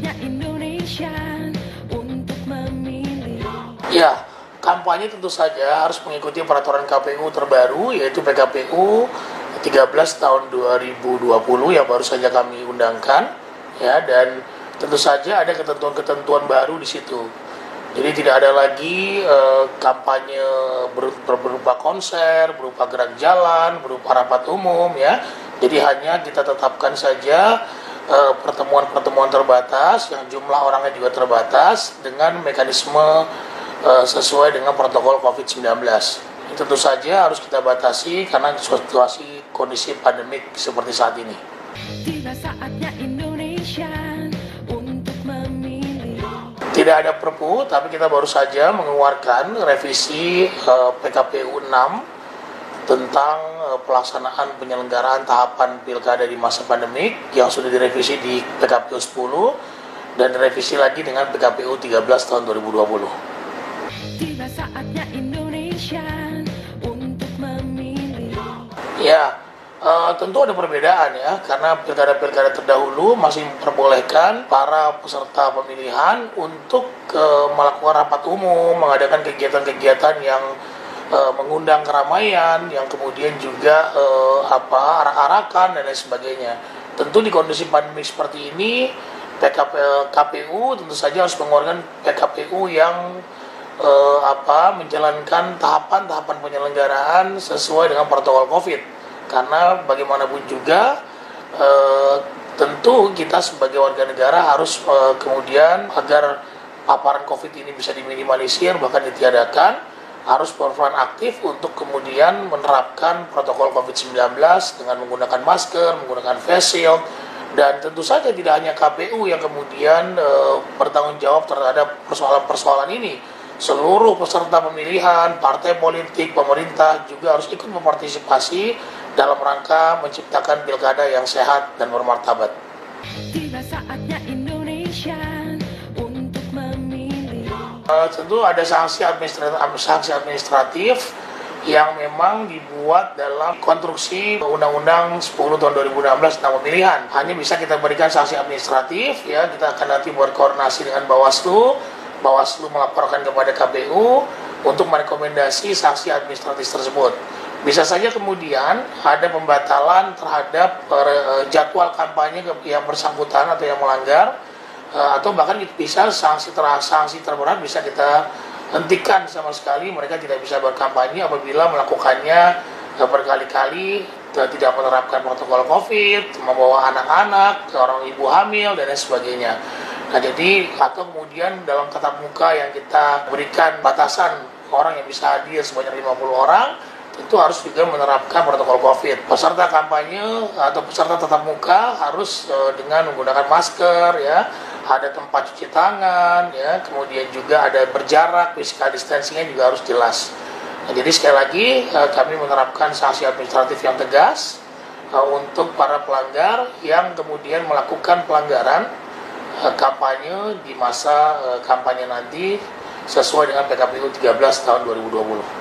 saatnya Indonesia untuk memilih. Ya, kampanye tentu saja harus mengikuti peraturan KPU terbaru, yaitu PKPU 13 tahun 2020 yang baru saja kami undangkan, ya, dan tentu saja ada ketentuan-ketentuan baru di situ. Jadi tidak ada lagi kampanye berupa konser, berupa gerak jalan, berupa rapat umum, ya. Jadi hanya kita tetapkan saja pertemuan-pertemuan terbatas yang jumlah orangnya juga terbatas dengan mekanisme sesuai dengan protokol COVID-19. Ini tentu saja harus kita batasi karena situasi kondisi pandemik seperti saat ini. Tiba saatnya Indonesia untuk memilih. Tidak ada perpu, tapi kita baru saja mengeluarkan revisi PKPU 6 tentang pelaksanaan penyelenggaraan tahapan pilkada di masa pandemik yang sudah direvisi di PKPU 10 dan direvisi lagi dengan PKPU 13 tahun 2020. Tiba saatnya Indonesia untuk memilih. Ya, tentu ada perbedaan ya, karena pilkada-pilkada terdahulu masih memperbolehkan para peserta pemilihan untuk melakukan rapat umum, mengadakan kegiatan-kegiatan yang mengundang keramaian, yang kemudian juga arak-arakan dan lain sebagainya. Tentu di kondisi pandemi seperti ini, KPU tentu saja harus mengeluarkan PKPU yang menjalankan tahapan-tahapan penyelenggaraan sesuai dengan protokol COVID. Karena bagaimanapun juga tentu kita sebagai warga negara harus kemudian agar paparan COVID ini bisa diminimalisir bahkan ditiadakan, harus berperan aktif untuk kemudian menerapkan protokol COVID-19 dengan menggunakan masker, menggunakan face shield, dan tentu saja tidak hanya KPU yang kemudian bertanggung jawab terhadap persoalan-persoalan ini. Seluruh peserta pemilihan, partai politik, pemerintah juga harus ikut berpartisipasi dalam rangka menciptakan pilkada yang sehat dan bermartabat. Tiba saatnya Indonesia untuk memilih. Tentu ada sanksi administratif yang memang dibuat dalam konstruksi Undang-Undang 10 tahun 2016 tentang pemilihan. Hanya bisa kita berikan sanksi administratif, ya, kita akan nanti berkoordinasi dengan Bawaslu melaporkan kepada KPU untuk merekomendasi sanksi administratif tersebut. Bisa saja kemudian ada pembatalan terhadap jadwal kampanye yang bersangkutan atau yang melanggar, atau bahkan bisa sanksi terberat bisa kita hentikan sama sekali, mereka tidak bisa berkampanye apabila melakukannya berkali-kali, tidak menerapkan protokol COVID, membawa anak-anak, orang ibu hamil, dan lain sebagainya. Nah, jadi atau kemudian dalam tatap muka yang kita berikan batasan orang yang bisa hadir sebanyak 50 orang, tentu harus juga menerapkan protokol COVID. Peserta kampanye atau peserta tatap muka harus dengan menggunakan masker, ya, ada tempat cuci tangan, ya, kemudian juga ada berjarak, physical distancing-nya juga harus jelas. Nah, jadi sekali lagi kami menerapkan sanksi administratif yang tegas untuk para pelanggar yang kemudian melakukan pelanggaran kampanye di masa kampanye nanti sesuai dengan PKPU 13 tahun 2020.